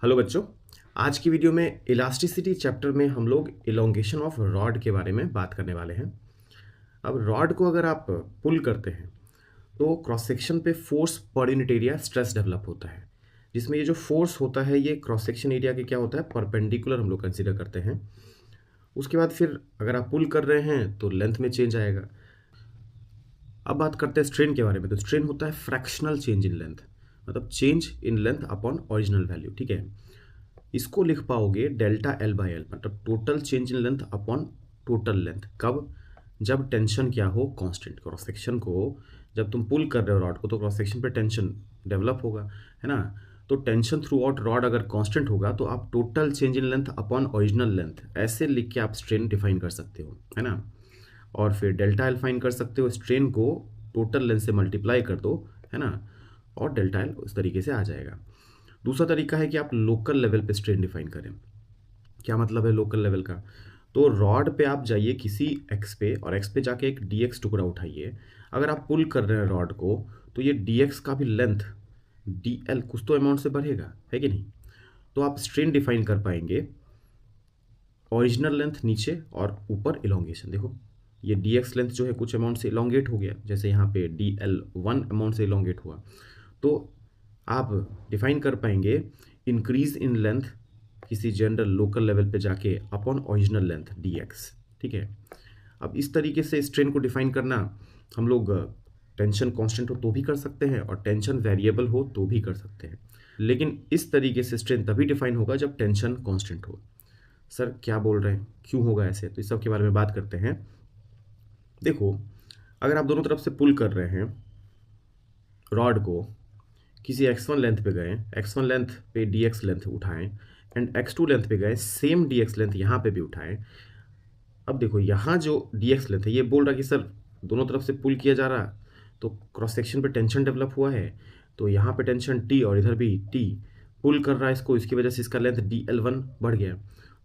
Hello बच्चों। आज की वीडियो में इलास्टिसिटी चैप्टर में हम लोग इलोंगेशन ऑफ रॉड के बारे में बात करने वाले हैं। अब रॉड को अगर आप पुल करते हैं तो क्रॉस सेक्शन पे force per unit area stress develop होता है, जिसमें ये जो फोर्स होता है ये क्रॉस सेक्शन एरिया के क्या होता है, परपेंडिकुलर हम लोग कंसीडर करते हैं। उसके बाद फिर अगर आप पुल कर रहे हैं तो लेंथ में चेंज आएगा। अब बात करते हैं स्ट्रेन के बारे में। तो स्ट्रेन होता है फ्रैक्शनल चेंज इन लेंथ, मतलब change in length upon original value. ठीक है, इसको लिख पाओगे डेल्टा एल बाई एल, मतलब total change in length upon total length. कब? जब टेंशन क्या हो, कांस्टेंट। क्रॉस सेक्शन को जब तुम पुल कर रहे हो रॉड को तो क्रॉस सेक्शन पे टेंशन डेवलप होगा, है ना। तो टेंशन थ्रू आउट रॉड अगर कांस्टेंट होगा तो आप total change in length upon original length ऐसे लिख के आप स्ट्रेन डिफाइन कर सकते हो, है ना। और फिर डेल्टा एल फाइन कर सकते हो, स्ट्रेन को टोटल लेंथ से मल्टीप्लाई कर दो, है ना, और डेल्टा एल उस तरीके से आ जाएगा। दूसरा तरीका है कि आप लोकल लेवल पे स्ट्रेन डिफाइन करें। क्या मतलब है लोकल लेवल का? तो रॉड पे आप जाइए किसी एक्स पे और एक्स पे जाके एक डी एक्स टुकड़ा उठाइए। अगर आप पुल कर रहे हैं रॉड को तो ये डी एक्स का भी लेंथ डी एल कुछ तो अमाउंट से बढ़ेगा, है कि नहीं। तो आप स्ट्रेन डिफाइन कर पाएंगे ओरिजिनल लेंथ नीचे और ऊपर इलोंगेशन। देखो ये डी एक्स लेंथ जो है कुछ अमाउंट से इलोंगेट हो गया, जैसे यहाँ पे डी एल 1 अमाउंट से इलोंगेट हुआ। तो आप डिफाइन कर पाएंगे इंक्रीज इन लेंथ किसी जनरल लोकल लेवल पे जाके upon original length D x. ठीक है, अब इस तरीके से स्ट्रेन को डिफाइन करना हम लोग टेंशन कांस्टेंट हो तो भी कर सकते हैं और टेंशन वेरिएबल हो तो भी कर सकते हैं, लेकिन इस तरीके से स्ट्रेन तभी डिफाइन होगा जब टेंशन कांस्टेंट हो। सर क्या बोल रहे हैं, क्यों होगा ऐसे? तो इस सब के बारे में बात करते हैं। देखो, अगर आप दोनों तरफ से पुल कर रहे हैं रॉड को, किसी x1 लेंथ पे गए, x1 लेंथ पे dx लेंथ उठाएं एंड x2 लेंथ पे गए, सेम dx लेंथ यहाँ पे भी उठाएं। अब देखो यहाँ जो dx लेंथ है ये बोल रहा कि सर दोनों तरफ से पुल किया जा रहा, तो क्रॉस सेक्शन पे टेंशन डेवलप हुआ है, तो यहाँ पे टेंशन t और इधर भी t पुल कर रहा है इसको, इसकी वजह से इसका लेंथ dl1 बढ़ गया।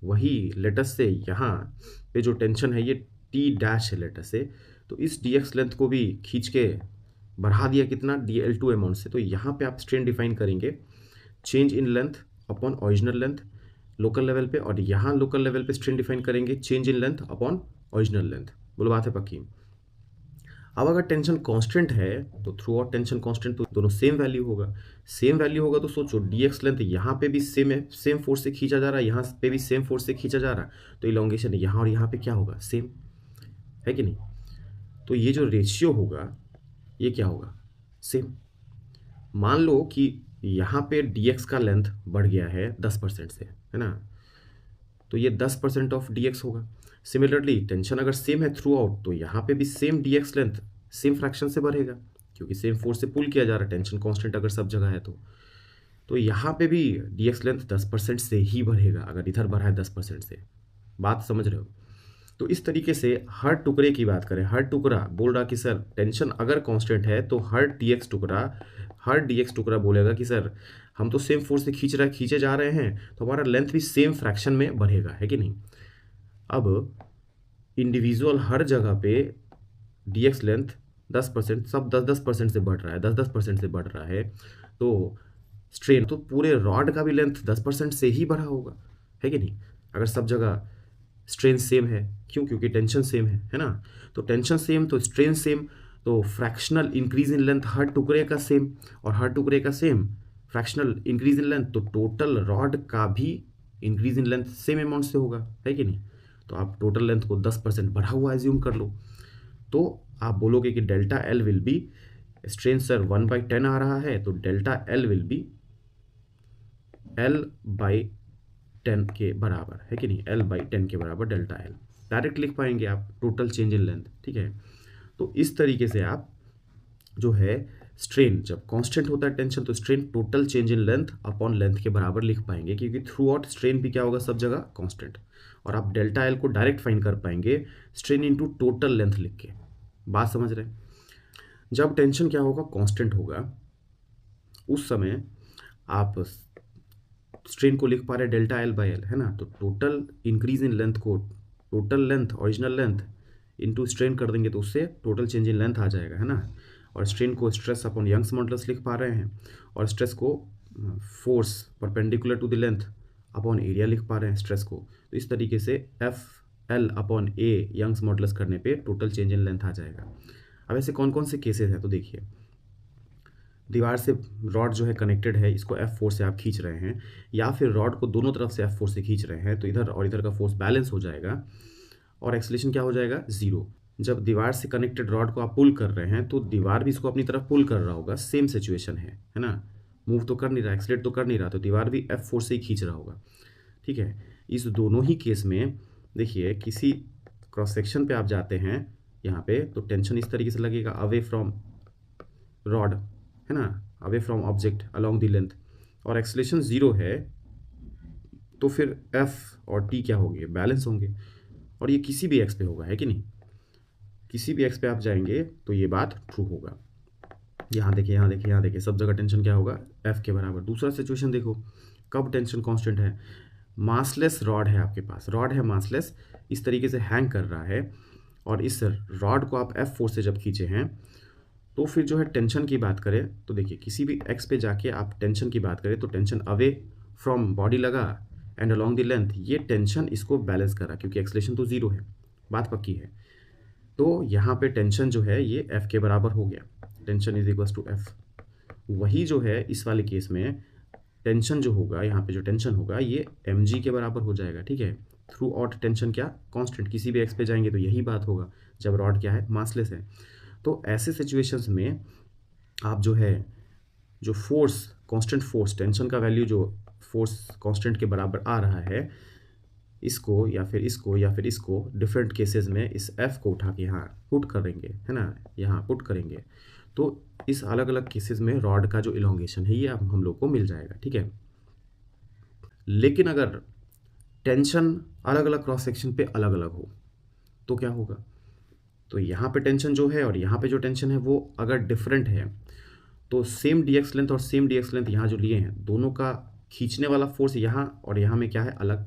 वही लेटस से यहाँ पे जो टेंशन है ये t डैश है लेटस से, तो इस dx लेंथ को भी खींच के बढ़ा दिया कितना, dl2 अमाउंट से। तो यहाँ पे आप स्ट्रेन डिफाइन करेंगे change in length upon original length local level पे, और यहाँ लोकल लेवल पे स्ट्रेन डिफाइन करेंगे change in length upon original length. बोलो बात है पक्की? अब अगर टेंशन कांस्टेंट है तो थ्रू आउट टेंशन कांस्टेंट तो दोनों सेम वैल्यू होगा। सेम वैल्यू होगा तो सोचो dx लेंथ यहाँ पे भी सेम है, सेम फोर्स से खींचा जा रहा है, यहाँ पे भी सेम फोर्स से खींचा जा रहा है, तो इलोंगेशन यहाँ और यहाँ पे क्या होगा, सेम, है कि नहीं। तो ये जो रेशियो होगा ये क्या होगा, सेम। मान लो कि यहाँ पे dx का लेंथ बढ़ गया है 10% से, है ना, तो ये 10% ऑफ dx होगा। सिमिलरली टेंशन अगर सेम है थ्रू आउट तो यहाँ पे भी same dx length same fraction से बढ़ेगा, क्योंकि सेम फोर्स से पुल किया जा रहा है, टेंशन कांस्टेंट अगर सब जगह है तो यहाँ पे भी dx लेंथ 10% से ही बढ़ेगा अगर इधर बढ़ा है 10% से। बात समझ रहे हो? तो इस तरीके से हर टुकड़े की बात करें, हर टुकड़ा बोल रहा कि सर टेंशन अगर कांस्टेंट है तो हर dx टुकड़ा बोलेगा कि सर हम तो सेम फोर्स से खींचे जा रहे हैं, तो हमारा लेंथ भी सेम फ्रैक्शन में बढ़ेगा, है कि नहीं। अब इंडिविजुअल हर जगह पे dx लेंथ 10%, सब 10% से बढ़ रहा है, 10% से बढ़ रहा है, तो स्ट्रेन तो पूरे रॉड का भी लेंथ 10% से ही बढ़ा होगा, है कि नहीं। अगर सब जगह स्ट्रेन सेम है, क्यों? क्योंकि टेंशन सेम है ना। तो टेंशन सेम तो स्ट्रेन सेम, तो फ्रैक्शनल इंक्रीज इन लेंथ हर टुकड़े का सेम, और हर टुकड़े का same fractional increase in length, तो टोटल रॉड का भी increase in length same amount से होगा, है कि नहीं। तो आप टोटल लेंथ को 10% बढ़ा हुआ एज्यूम कर लो, तो आप बोलोगे कि delta L will be, strain sir 1/10 आ रहा है तो delta L will be L/10 के बराबर, है कि नहीं, L/10 के बराबर डेल्टा एल डायरेक्ट लिख पाएंगे आप टोटल चेंज इन लेंथ। ठीक है, तो इस तरीके से आप जो है स्ट्रेन जब कांस्टेंट होता है टेंशन तो strain total change in length upon length के बराबर लिख पाएंगे, क्योंकि थ्रू आउट स्ट्रेन भी क्या होगा, सब जगह कांस्टेंट। और आप डेल्टा एल को डायरेक्ट फाइन कर पाएंगे स्ट्रेन इनटू टोटल लेंथ लिख के। बात समझ रहे हैं? जब टेंशन क्या होगा, कांस्टेंट होगा, उस समय आप स्ट्रेन को लिख पा रहे डेल्टा एल बाई एल, है ना। तो टोटल इंक्रीज इन लेंथ को total length original length into strain कर देंगे तो उससे टोटल चेंज इन लेंथ आ जाएगा, है ना। और स्ट्रेन को स्ट्रेस अपॉन यंग्स मॉडुलस लिख पा रहे हैं, और स्ट्रेस को force perpendicular to the length upon area लिख पा रहे हैं स्ट्रेस को, तो इस तरीके से एफ एल अपॉन ए यंग्स मॉडुलस करने पे टोटल चेंज इन लेंथ आ जाएगा। अब ऐसे कौन कौन से केसेस हैं, तो देखिए दीवार से रॉड जो है कनेक्टेड है, इसको F4 से आप खींच रहे हैं, या फिर रॉड को दोनों तरफ से F4 से खींच रहे हैं, तो इधर और इधर का फोर्स बैलेंस हो जाएगा और एक्सेलरेशन क्या हो जाएगा, जीरो। जब दीवार से कनेक्टेड रॉड को आप पुल कर रहे हैं तो दीवार भी इसको अपनी तरफ पुल कर रहा होगा, सेम सिचुएशन है ना, मूव तो कर नहीं रहा, एक्सीलरेट तो कर नहीं रहा, तो दीवार भी F4 से ही खींच रहा होगा। ठीक है, इस दोनों ही केस में देखिए किसी क्रॉस सेक्शन पे आप जाते हैं यहाँ पे, तो टेंशन इस तरीके से लगेगा अवे फ्रॉम रॉड, है ना, away from object along the length, और एक्सेलरेशन जीरो है, तो फिर F और T क्या होंगे, बैलेंस होंगे, और ये किसी भी एक्स पे होगा, है कि नहीं, किसी भी एक्स पे आप जाएंगे तो ये बात ट्रू होगा। यहाँ देखिए, यहाँ देखिए, यहाँ देखिए, सब जगह टेंशन क्या होगा, F के बराबर। दूसरा सिचुएशन देखो, कब टेंशन कांस्टेंट है, मासलेस रॉड है आपके पास, रॉड है मासलेस, इस तरीके से हैंग कर रहा है, और इस रॉड को आप F4 से जब खींचे हैं, तो फिर जो है टेंशन की बात करें तो देखिए किसी भी एक्स पे जाके आप टेंशन की बात करें तो टेंशन अवे फ्रॉम बॉडी लगा एंड अलोंग द लेंथ, ये टेंशन इसको बैलेंस करा क्योंकि एक्सेलरेशन तो जीरो है, बात पक्की है। तो यहाँ पे टेंशन जो है ये F के बराबर हो गया, tension is equal to F। वही जो है इस वाले केस में टेंशन जो होगा, यहाँ पे जो टेंशन होगा ये mg के बराबर हो जाएगा। ठीक है, थ्रू आउट टेंशन क्या कांस्टेंट, किसी भी एक्स पे जाएंगे तो यही बात होगा जब रॉड क्या है, मासलेस है। तो ऐसे सिचुएशंस में आप जो है जो फोर्स कांस्टेंट फोर्स, टेंशन का वैल्यू जो फोर्स कांस्टेंट के बराबर आ रहा है, इसको या फिर इसको या फिर इसको डिफरेंट केसेस में इस F को उठा के यहाँ पुट करेंगे, है ना, यहाँ पुट करेंगे, तो इस अलग अलग केसेस में रॉड का जो इलोंगेशन है ये अब हम लोग को मिल जाएगा। ठीक है, लेकिन अगर टेंशन अलग अलग क्रॉस सेक्शन पे अलग अलग हो तो क्या होगा, तो यहाँ पे टेंशन जो है और यहाँ पे जो टेंशन है वो अगर डिफरेंट है, तो सेम dx लेंथ और सेम dx लेंथ यहाँ जो लिए हैं, दोनों का खींचने वाला फोर्स यहाँ और यहाँ में क्या है, अलग,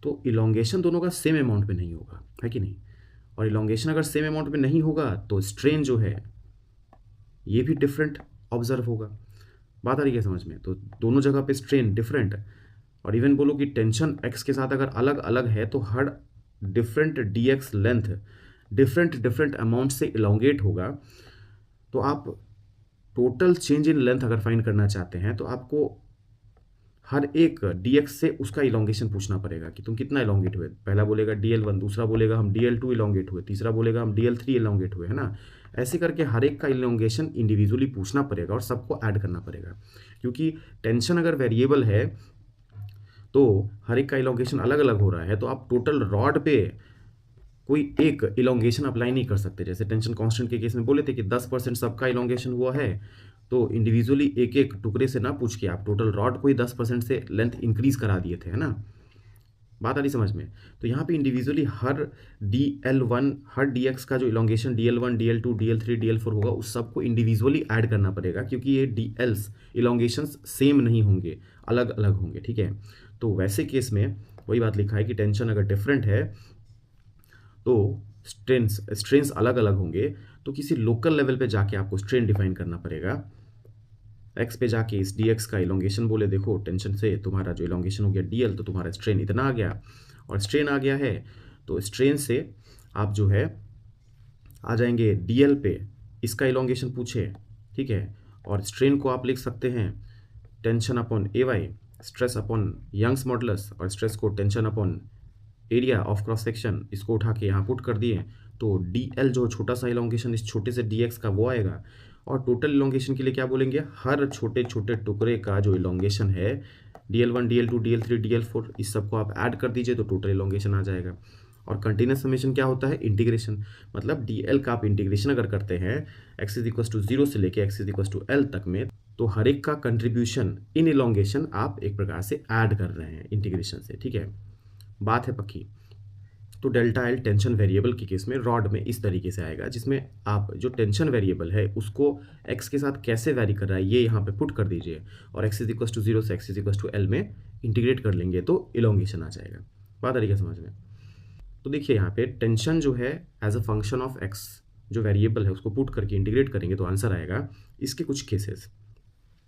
तो इलोंगेशन दोनों का सेम अमाउंट में नहीं होगा, है कि नहीं, और इलोंगेशन अगर सेम अमाउंट में नहीं होगा तो स्ट्रेन जो है ये भी डिफरेंट ऑब्जर्व होगा। बात आ रही है समझ में, तो दोनों जगह पे स्ट्रेन डिफरेंट, और इवन बोलो कि टेंशन एक्स के साथ अगर अलग अलग है तो हर different dx length different amount से इलोंगेट होगा। तो आप टोटल चेंज इन लेंथ अगर फाइंड करना चाहते हैं तो आपको हर एक dx से उसका इलोंगेशन पूछना पड़ेगा कि तुम कितना इलोंगेट हुए, पहला बोलेगा dl1, दूसरा बोलेगा हम dl2 इलोंगेट हुए, तीसरा बोलेगा हम dl3 इलोंगेट हुए, है ना, ऐसे करके हर एक का इलोंगेशन इंडिविजुअली पूछना पड़ेगा और सबको ऐड करना पड़ेगा, क्योंकि टेंशन अगर वेरिएबल है तो हर एक का इलोंगेशन अलग अलग हो रहा है, तो आप टोटल रॉड पे कोई एक इलोंगेशन अप्लाई नहीं कर सकते। जैसे टेंशन कांस्टेंट के केस में बोले थे कि 10% सबका इलोंगेशन हुआ है, तो इंडिविजुअली एक एक टुकड़े से ना पूछ के आप टोटल रॉड को ही 10% से लेंथ इंक्रीज करा दिए थे, है ना, बात आ रही समझ में। तो यहाँ पे इंडिविजुअली हर dl1 हर dx का जो elongation dl1 dl2 dl3 dl4 होगा उस सबको इंडिविजुअली ऐड करना पड़ेगा, क्योंकि ये dls इलोंगेशंस सेम नहीं होंगे, अलग अलग होंगे। ठीक है, तो वैसे केस में वही बात लिखा है कि टेंशन अगर डिफरेंट है तो स्ट्रेन्स अलग अलग होंगे, तो किसी लोकल लेवल पे जाके आपको स्ट्रेन डिफाइन करना पड़ेगा। एक्स पे जाके इस dx का इलोंगेशन बोले, देखो टेंशन से तुम्हारा जो इलोंगेशन हो गया dl, तो तुम्हारा स्ट्रेन इतना आ गया, और स्ट्रेन आ गया है तो स्ट्रेन से आप जो है आ जाएंगे dl पे, इसका इलोंगेशन पूछे। ठीक है, और स्ट्रेन को आप लिख सकते हैं tension upon ay, stress upon Young's modulus, और स्ट्रेस को tension upon area of cross section, इसको उठा के यहाँ पुट कर दिए, तो dl जो छोटा सा इलोंगेशन इस छोटे से dx का वो आएगा, और टोटल इलोंगेशन के लिए क्या बोलेंगे, हर छोटे छोटे टुकड़े का जो इलोंगेशन है dl1 dl2 dl3 dl4 इस सबको आप ऐड कर दीजिए तो टोटल इलोंगेशन आ जाएगा। और कंटिन्यूस समेशन क्या होता है, इंटीग्रेशन, मतलब dl का आप इंटीग्रेशन अगर करते हैं x इज इक्वल टू 0 से लेके x is equal to l तक में, तो हर एक का कंट्रीब्यूशन इन इलोंगेशन आप एक प्रकार से ऐड कर रहे हैं इंटीग्रेशन से। ठीक है, बात है पक्की। तो डेल्टा एल टेंशन वेरिएबल के केस में रॉड में इस तरीके से आएगा, जिसमें आप जो टेंशन वेरिएबल है उसको x के साथ कैसे वैरी कर रहा है ये यहाँ पे पुट कर दीजिए, और x इज इक्वल टू 0 से x is equal to l में इंटीग्रेट कर लेंगे तो इलोंगेशन आ जाएगा। बात आ रही है समझ में। तो देखिए यहाँ पे टेंशन जो है as a function of x जो वेरिएबल है उसको पुट करके इंटीग्रेट करेंगे तो आंसर आएगा। इसके कुछ केसेस,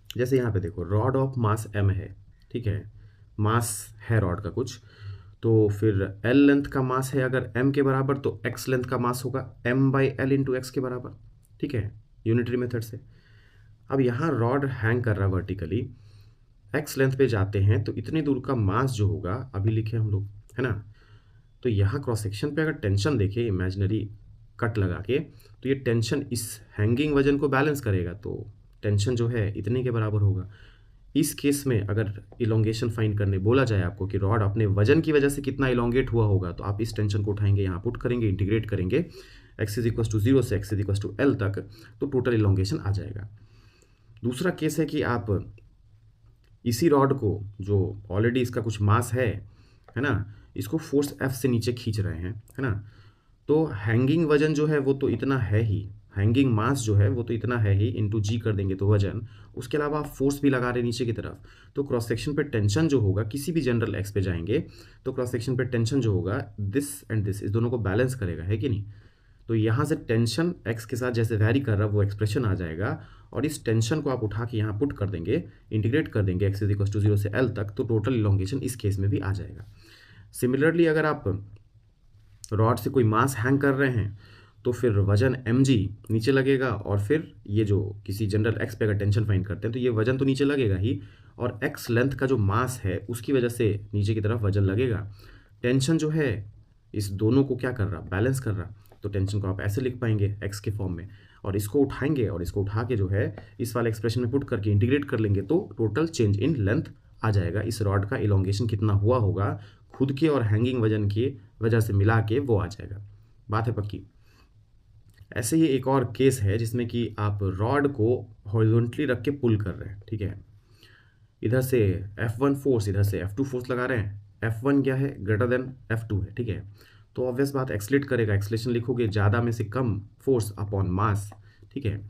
जैसे यहाँ पे देखो रॉड ऑफ मास m है, ठीक है, मास है रॉड का कुछ, तो फिर l लेंथ का मास है अगर m के बराबर, तो x लेंथ का मास होगा m/l इंटू एक्स के बराबर, ठीक है, यूनिटरी मेथड से। अब यहाँ रॉड हैंग कर रहा है वर्टिकली, x लेंथ पे जाते हैं तो इतनी दूर का मास जो होगा, अभी लिखे हम लोग, है ना, तो यहाँ क्रॉस सेक्शन पे अगर टेंशन देखें इमेजिनरी कट लगा के, तो ये टेंशन इस हैंगिंग वजन को बैलेंस करेगा, तो टेंशन जो है इतने के बराबर होगा। इस केस में अगर इलोंगेशन फाइंड करने बोला जाए आपको कि रॉड अपने वजन की वजह से कितना इलोंगेट हुआ होगा, तो आप इस टेंशन को उठाएंगे, यहाँ पुट करेंगे, इंटीग्रेट करेंगे x इज इक्वल टू 0 से x is equal to l तक, तो टोटल इलोंगेशन आ जाएगा। दूसरा केस है कि आप इसी रॉड को, जो ऑलरेडी इसका कुछ मास है ना, इसको फोर्स F से नीचे खींच रहे हैं, है ना, तो हैंगिंग वजन जो है वो तो इतना है ही, हैंगिंग मास जो है वो तो इतना है ही, इंटू जी कर देंगे तो वजन, उसके अलावा आप फोर्स भी लगा रहे हैं नीचे की तरफ, तो क्रॉस सेक्शन पे टेंशन जो होगा, किसी भी जनरल एक्स पे जाएंगे तो क्रॉस सेक्शन पे टेंशन जो होगा दिस एंड दिस, इस दोनों को बैलेंस करेगा, है कि नहीं। तो यहाँ से टेंशन एक्स के साथ जैसे वैरी कर रहा है वो एक्सप्रेशन आ जाएगा, और इस टेंशन को आप उठा के यहाँ पुट कर देंगे, इंटीग्रेट कर देंगे एक्स इज इक्वल टू 0 से l तक, तो टोटल इलोंगेशन इस केस में भी आ जाएगा। सिमिलरली अगर आप रॉड से कोई मास हैंग कर रहे हैं तो फिर वजन mg नीचे लगेगा, और फिर ये जो किसी जनरल x पे अगर टेंशन फाइंड करते हैं तो ये वजन तो नीचे लगेगा ही, और x लेंथ का जो मास है उसकी वजह से नीचे की तरफ वजन लगेगा। टेंशन जो है इस दोनों को क्या कर रहा, बैलेंस कर रहा, तो टेंशन को आप ऐसे लिख पाएंगे x के फॉर्म में, और इसको उठाएंगे और इसको उठा के जो है इस वाले एक्सप्रेशन में पुट करके इंटीग्रेट कर लेंगे, तो टोटल चेंज इन लेंथ आ जाएगा। इस रॉड का इलोंगेशन कितना हुआ होगा खुद के और हैंगिंग वजन की वजह से मिला के वो आ जाएगा। बात है पक्की। ऐसे ही एक और केस है जिसमें कि आप रॉड को हॉरिजॉन्टली रख के पुल कर रहे हैं, ठीक है, इधर से F1 फोर्स, इधर से F2 फोर्स लगा रहे हैं, F1 क्या है, ग्रेटर देन F2 है, ठीक है, तो ऑब्वियस बात एक्सलेट करेगा, एक्सलेशन लिखोगे ज़्यादा में से कम फोर्स अपॉन मास, ठीक है।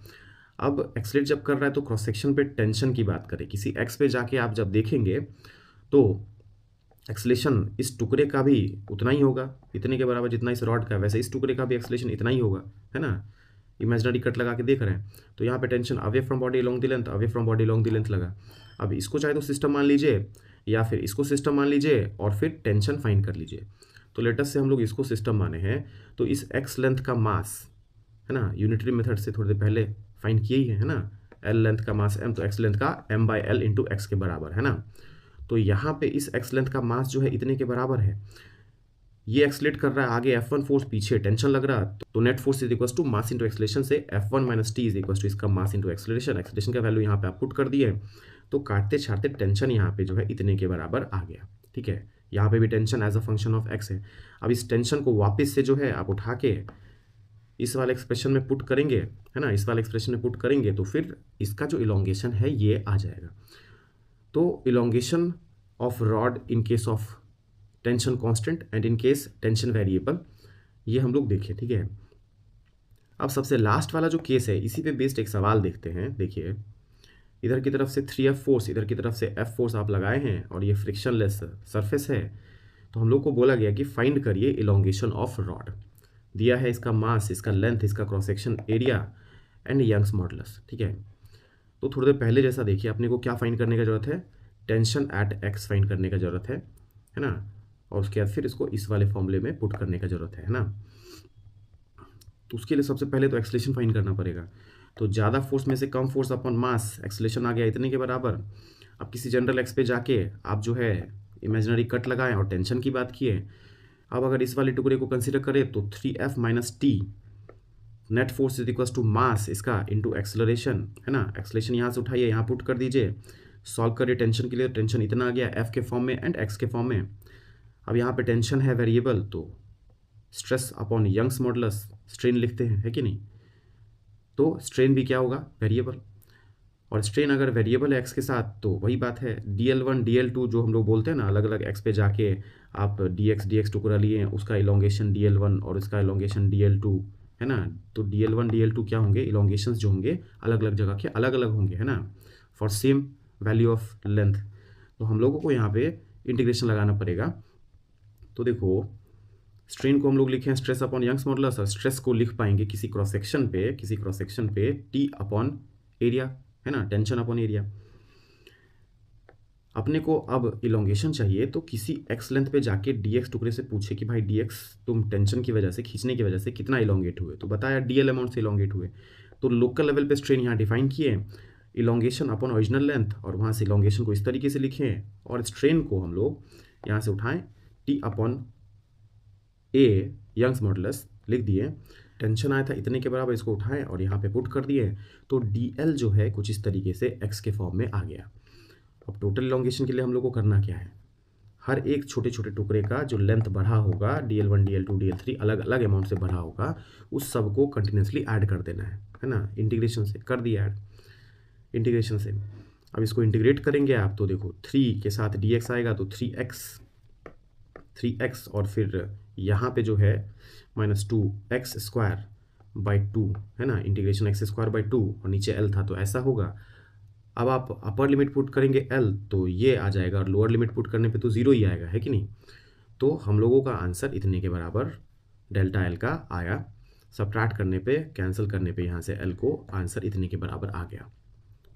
अब एक्सलेट जब कर रहा है तो क्रॉस सेक्शन पे टेंशन की बात करें, किसी एक्स पे जाके आप जब देखेंगे तो एक्सलेशन इस टुकड़े का भी उतना ही होगा, इतने के बराबर जितना इस रॉड का है, वैसे इस टुकड़े का भी एक्सलेशन इतना ही होगा, है ना, इमेजिनरी कट लगा के देख रहे हैं, तो यहाँ पे tension away from body long the length, away from body long the length लगा। अब इसको चाहे तो सिस्टम मान लीजिए या फिर इसको सिस्टम मान लीजिए और फिर टेंशन फाइंड कर लीजिए। तो लेटेस्ट से हम लोग इसको सिस्टम माने हैं, तो इस एक्स लेंथ का मास, है ना, यूनिटरी मेथड से थोड़ी देर पहले फाइंड किया ही है ना, एल लेंथ का मास m, तो एक्स लेंथ का m/l इंटू एक्स के बराबर, है ना। तो यहाँ पे इस एक्स लेंथ का मास जो है इतने के बराबर है, ये एक्सलेट कर रहा है आगे, F1 फोर्स पीछे टेंशन लग रहा, तो net force is equal to mass into acceleration से F1 minus T is equal to इसका मास इंटू एक्सलेशन, एक्सलेशन का वैल्यू यहाँ पे आप पुट कर दिए, तो काटते छाटते टेंशन यहाँ पे जो है इतने के बराबर आ गया, ठीक है। यहाँ पे भी tension as a function of X है। अब इस टेंशन को वापस से जो है आप उठा के इस वाले एक्सप्रेशन में पुट करेंगे, है ना, इस वाले एक्सप्रेशन में पुट करेंगे, तो फिर इसका जो इलोंगेशन है ये आ जाएगा। तो elongation of rod in case of tension constant and in case tension variable, ये हम लोग देखें, ठीक है। अब सबसे लास्ट वाला जो केस है इसी पे बेस्ड एक सवाल देखते हैं। देखिए इधर की तरफ से 3F फोर्स, इधर की तरफ से F फोर्स आप लगाए हैं और ये फ्रिक्शनलेस सरफेस है, तो हम लोग को बोला गया कि फाइंड करिए इलोंगेशन ऑफ रॉड, दिया है इसका मास, इसका लेंथ, इसका cross section area and Young's modulus, ठीक है। तो थोड़ी देर पहले जैसा देखिए अपने को क्या फाइंड करने का जरूरत है, टेंशन एट एक्स फाइंड करने का जरूरत है ना, और उसके बाद फिर इसको इस वाले फॉर्मूले में पुट करने का जरूरत है ना। तो उसके लिए सबसे पहले तो एक्सलेशन फाइंड करना पड़ेगा, तो ज़्यादा फोर्स में से कम फोर्स अपॉन मास, एक्सलेशन आ गया इतने के बराबर। अब किसी जनरल एक्स पे जाके आप जो है इमेजिनरी कट लगाएं और टेंशन की बात किए। अब अगर इस वाले टुकड़े को कंसिडर करें तो 3F minus T net force is equal to mass इसका इंटू एक्सलरेशन, है ना। एक्सलेशन यहाँ से उठाइए, यहाँ पुट कर दीजिए, सॉल्व करिए टेंशन के लिए, टेंशन इतना आ गया F के फॉर्म में एंड एक्स के फॉर्म में। अब यहाँ पे टेंशन है वेरिएबल, तो stress upon Young's modulus strain लिखते हैं, है कि नहीं। तो स्ट्रेन भी क्या होगा, वेरिएबल, और स्ट्रेन अगर वेरिएबल है एक्स के साथ तो वही बात है DL1 DL2 जो हम लोग बोलते हैं ना, अलग अलग एक्स पे जाके आप dx टुकड़ा लिए, उसका इलोंगेशन DL1 और उसका इलोंगेशन DL2, है ना। तो DL1 DL2 क्या होंगे, इलोंगेशंस जो होंगे अलग अलग जगह के अलग अलग होंगे, है ना, for same value of length. तो हम लोगों को यहाँ पे इंटीग्रेशन लगाना पड़ेगा। तो देखो स्ट्रेन को हम लोग लिखे हैं स्ट्रेस अपॉन यंग्स मॉडुलस, और स्ट्रेस को लिख पाएंगे किसी क्रॉस सेक्शन पे टी अपॉन एरिया, है ना, टेंशन अपॉन एरिया। अपने को अब इलोंगेशन चाहिए, तो किसी एक्स लेंथ पे जाके dx टुकड़े से पूछे कि भाई dx तुम टेंशन की वजह से, खींचने की वजह से कितना इलोंगेट हुए, तो बताया dl अमाउंट से इलोंगेट हुए। तो लोकल लेवल पे स्ट्रेन यहाँ डिफाइन किए, इलोंगेशन अपॉन ओरिजिनल लेंथ, और वहाँ से इलोंगेशन को इस तरीके से लिखें, और स्ट्रेन को हम लोग यहाँ से उठाएं t अपॉन ए यंग्स मॉडुलस लिख दिए। टेंशन आया था इतने के बराबर, इसको उठाएं और यहाँ पे पुट कर दिए, तो dl जो है कुछ इस तरीके से x के फॉर्म में आ गया। अब टोटल इलोंगेशन के लिए हम लोग को करना क्या है, हर एक छोटे छोटे टुकड़े का जो लेंथ बढ़ा होगा, dl1 dl2 dl3 अलग अलग अमाउंट से बढ़ा होगा, उस सब को कंटिन्यूसली ऐड कर देना है ना। इंटीग्रेशन से कर दिया ऐड, इंटीग्रेशन से। अब इसको इंटीग्रेट करेंगे आप, तो देखो 3 के साथ dx आएगा तो 3x, और फिर यहाँ पे जो है -2x² है ना, इंटीग्रेशन x²/2, और नीचे l था तो ऐसा होगा। अब आप अपर लिमिट पुट करेंगे l तो ये आ जाएगा, और लोअर लिमिट पुट करने पे तो 0 ही आएगा, है कि नहीं। तो हम लोगों का आंसर इतने के बराबर डेल्टा l का आया। सबट्रैक्ट करने पे, कैंसिल करने पे यहाँ से l को आंसर इतने के बराबर आ गया।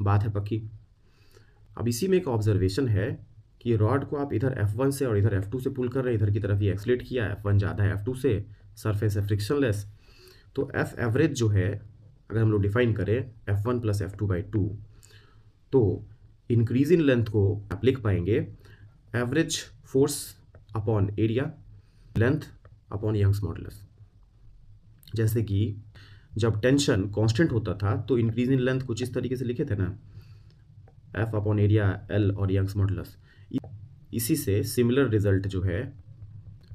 बात है पक्की। अब इसी में एक ऑब्जर्वेशन है कि रॉड को आप इधर F1 से और इधर F2 से पुल कर रहे हैं, इधर की तरफ ये एक्सलेट किया, F1 ज़्यादा है F2 से, सरफेस है फ्रिक्शनलेस, तो F एवरेज जो है अगर हम लोग डिफाइन करें F1 + F2/2, तो इंक्रीज इन लेंथ को आप लिख पाएंगे average force upon area, length upon Young's modulus. जैसे कि जब टेंशन कांस्टेंट होता था तो इंक्रीज इन लेंथ कुछ इस तरीके से लिखे थे ना, F अपॉन एरिया L और यंग्स मॉडुलस। इसी से सिमिलर रिजल्ट जो है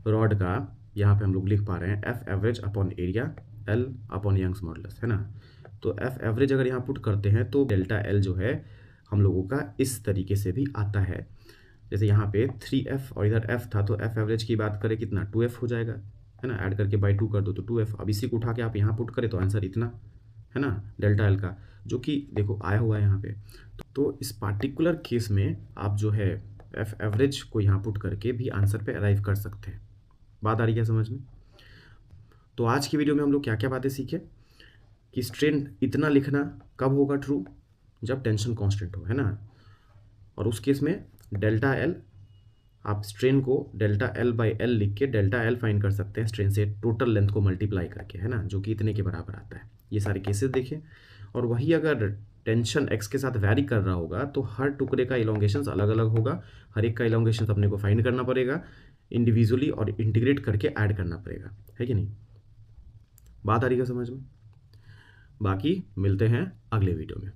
रॉड का यहाँ पे हम लोग लिख पा रहे हैं F average upon area L upon Young's modulus, है ना। तो F एवरेज अगर यहाँ पुट करते हैं तो डेल्टा L जो है हम लोगों का इस तरीके से भी आता है। जैसे यहाँ पे 3F और इधर F था, तो F एवरेज की बात करें कितना 2F हो जाएगा, है ना, ऐड करके /2 कर दो तो 2F। अब इसी को उठा के आप यहाँ पुट करें तो आंसर इतना, है ना, डेल्टा L का, जो कि देखो आया हुआ है यहाँ पे। तो इस पार्टिकुलर केस में आप जो है F एवरेज को यहाँ पुट करके भी आंसर पे अराइव कर सकते हैं। बात आ रही है समझ में। तो आज की वीडियो में हम लोग क्या क्या बातें सीखे कि स्ट्रेन इतना लिखना कब होगा ट्रू, जब टेंशन कांस्टेंट हो, है ना। और उस केस में डेल्टा L, आप स्ट्रेन को डेल्टा L/L लिख के डेल्टा L फाइंड कर सकते हैं स्ट्रेन से टोटल लेंथ को मल्टीप्लाई करके, है ना, जो कि इतने के बराबर आता है। ये सारे केसेस देखें, और वही अगर टेंशन x के साथ वैरी कर रहा होगा तो हर टुकड़े का इलोंगेशन अलग अलग होगा, हर एक का इलोंगेशन अपने को फाइंड करना पड़ेगा इंडिविजुअली, और इंटीग्रेट करके ऐड करना पड़ेगा, है कि नहीं। बात आ रही है समझ में। बाकी मिलते हैं अगले वीडियो में।